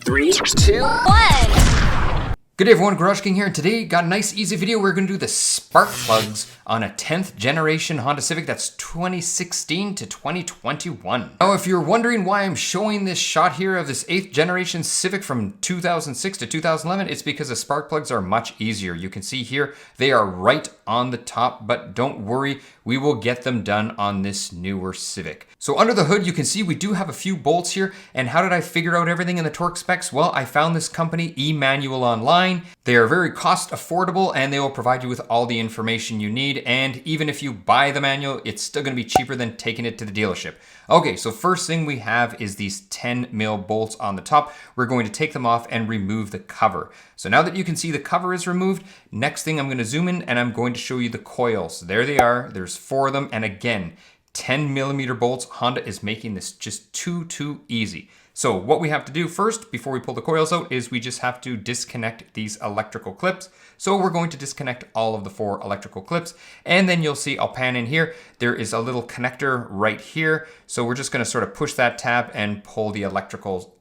3, 2, 1. Good day everyone, GarageKing here, and today got a nice easy video. We're going to do the spark plugs on a 10th generation Honda Civic that's 2016 to 2021. Now if you're wondering why I'm showing this shot here of this 8th generation Civic from 2006 to 2011, it's because the spark plugs are much easier. You can see here, they are right on the top, but don't worry, we will get them done on this newer Civic. So under the hood, you can see we do have a few bolts here, and how did I figure out everything in the torque specs? Well, I found this company, emanual, online. They are very cost affordable and they will provide you with all the information you need. And even if you buy the manual, it's still gonna be cheaper than taking it to the dealership. Okay, so first thing we have is these 10 mil bolts on the top. We're going to take them off and remove the cover. So now that you can see the cover is removed, next thing I'm gonna zoom in and I'm going to show you the coils. There they are, there's 4 of them. And again, 10 millimeter bolts. Honda is making this just too easy. So what we have to do first, before we pull the coils out, is we just have to disconnect these electrical clips. So we're going to disconnect all of the 4 electrical clips. And then you'll see, I'll pan in here, there is a little connector right here. So we're just gonna sort of push that tab and pull the electrical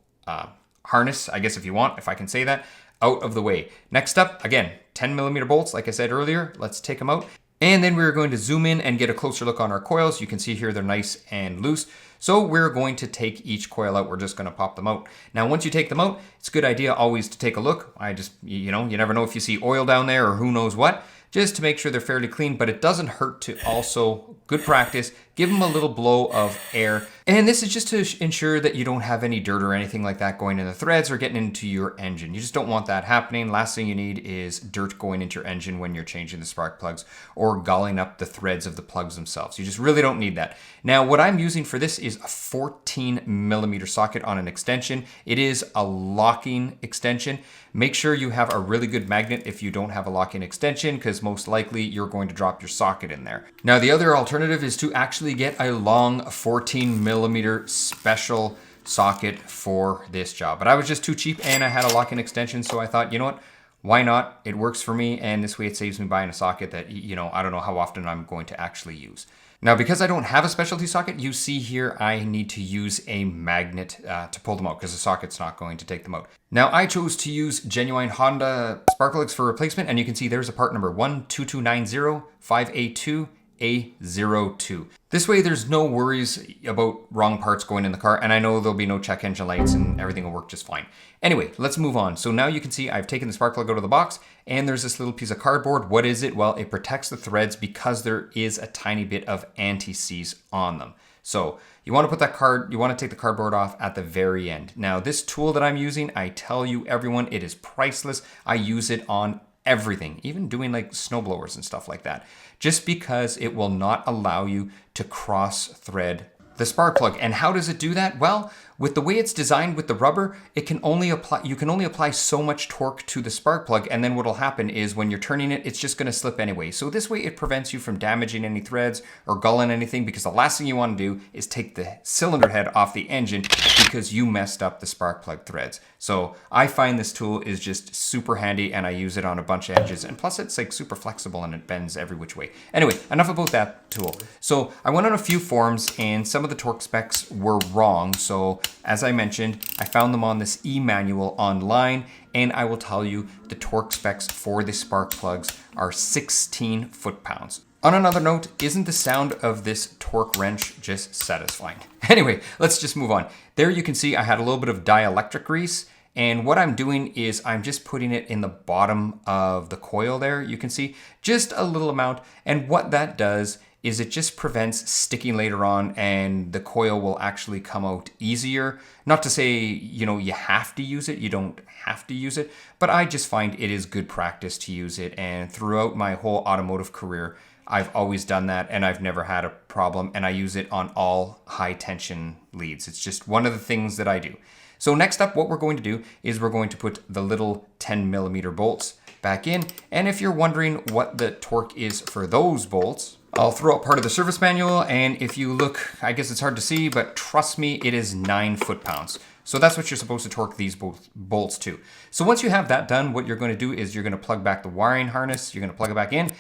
harness, I guess if you want, if I can say that, out of the way. Next up, again, 10 millimeter bolts, like I said earlier, let's take them out. And then we're going to zoom in and get a closer look on our coils. You can see here they're nice and loose. So we're going to take each coil out. We're just going to pop them out. Now, once you take them out, it's a good idea always to take a look. You never know if you see oil down there or who knows what, just to make sure they're fairly clean, but it doesn't hurt to also, good practice, give them a little blow of air. And this is just to ensure that you don't have any dirt or anything like that going in the threads or getting into your engine. You just don't want that happening. Last thing you need is dirt going into your engine when you're changing the spark plugs or galling up the threads of the plugs themselves. You just really don't need that. Now, what I'm using for this is a 14 millimeter socket on an extension. It is a locking extension. Make sure you have a really good magnet if you don't have a locking extension, because most likely you're going to drop your socket in there. Now, the other alternative is to actually get a long 14 millimeter special socket for this job. But I was just too cheap and I had a locking extension, so I thought, you know what? Why not? It works for me, and this way it saves me buying a socket that, I don't know how often I'm going to actually use. Now, because I don't have a specialty socket, you see here I need to use a magnet to pull them out because the socket's not going to take them out. Now, I chose to use genuine Honda spark plugs for replacement, and you can see there's a part number 12290-5A2A02. This way there's no worries about wrong parts going in the car, and I know there'll be no check engine lights and everything will work just fine. Anyway, let's move on. So now you can see I've taken the spark plug out of the box, and there's this little piece of cardboard. What is it? Well, it protects the threads because there is a tiny bit of anti-seize on them. So you want to take the cardboard off at the very end. Now, this tool that I'm using, I tell you everyone, it is priceless. I use it on everything, even doing like snowblowers and stuff like that, just because it will not allow you to cross thread the spark plug. And how does it do that? Well, with the way it's designed with the rubber, you can only apply so much torque to the spark plug, and then what'll happen is when you're turning it, it's just gonna slip anyway. So this way it prevents you from damaging any threads or gulling anything, because the last thing you wanna do is take the cylinder head off the engine because you messed up the spark plug threads. So I find this tool is just super handy, and I use it on a bunch of edges, and plus it's like super flexible and it bends every which way. Anyway, enough about that tool. So I went on a few forums and some of the torque specs were wrong. So as I mentioned, I found them on this emanual online, and I will tell you the torque specs for the spark plugs are 16 foot-pounds. On another note, isn't the sound of this torque wrench just satisfying? Anyway, let's just move on. There you can see I had a little bit of dielectric grease, and what I'm doing is I'm just putting it in the bottom of the coil there. You can see just a little amount, and what that does is it just prevents sticking later on, and the coil will actually come out easier. Not to say, you have to use it, you don't have to use it, but I just find it is good practice to use it. And throughout my whole automotive career, I've always done that, and I've never had a problem, and I use it on all high tension leads. It's just one of the things that I do. So next up, what we're going to do is we're going to put the little 10 millimeter bolts back in. And if you're wondering what the torque is for those bolts, I'll throw up part of the service manual, and if you look, I guess it's hard to see, but trust me, it is 9 foot-pounds. So that's what you're supposed to torque these bolts to. So once you have that done, what you're going to do is you're going to plug back the wiring harness, you're going to plug it back in,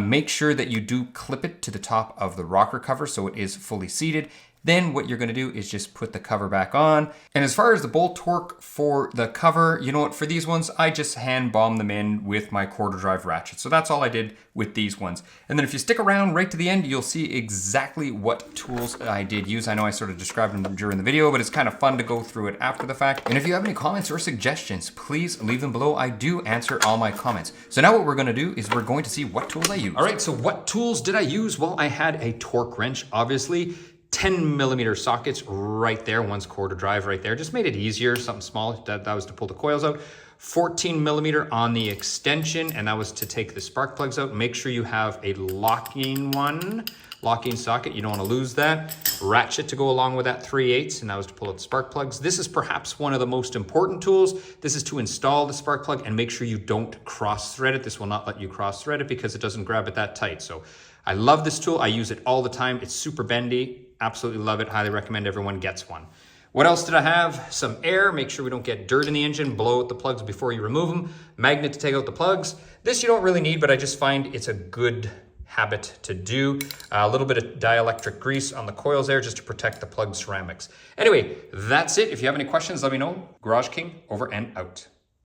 make sure that you do clip it to the top of the rocker cover so it is fully seated. Then what you're gonna do is just put the cover back on. And as far as the bolt torque for the cover, you know what, for these ones, I just hand bomb them in with my quarter drive ratchet. So that's all I did with these ones. And then if you stick around right to the end, you'll see exactly what tools I did use. I know I sort of described them during the video, but it's kind of fun to go through it after the fact. And if you have any comments or suggestions, please leave them below. I do answer all my comments. So now what we're gonna do is we're going to see what tools I use. All right, so what tools did I use? Well, I had a torque wrench, obviously. 10mm sockets right there, one's quarter drive right there. Just made it easier, something small. That was to pull the coils out. 14mm on the extension, and that was to take the spark plugs out. Make sure you have a locking socket. You don't want to lose that. Ratchet to go along with that 3/8, and that was to pull out the spark plugs. This is perhaps one of the most important tools. This is to install the spark plug and make sure you don't cross thread it. This will not let you cross thread it because it doesn't grab it that tight. So I love this tool. I use it all the time. It's super bendy. Absolutely love it. Highly recommend everyone gets one. What else did I have? Some air. Make sure we don't get dirt in the engine. Blow out the plugs before you remove them. Magnet to take out the plugs. This you don't really need, but I just find it's a good habit to do. A little bit of dielectric grease on the coils there just to protect the plug ceramics. Anyway, that's it. If you have any questions, let me know. GarageKing over and out.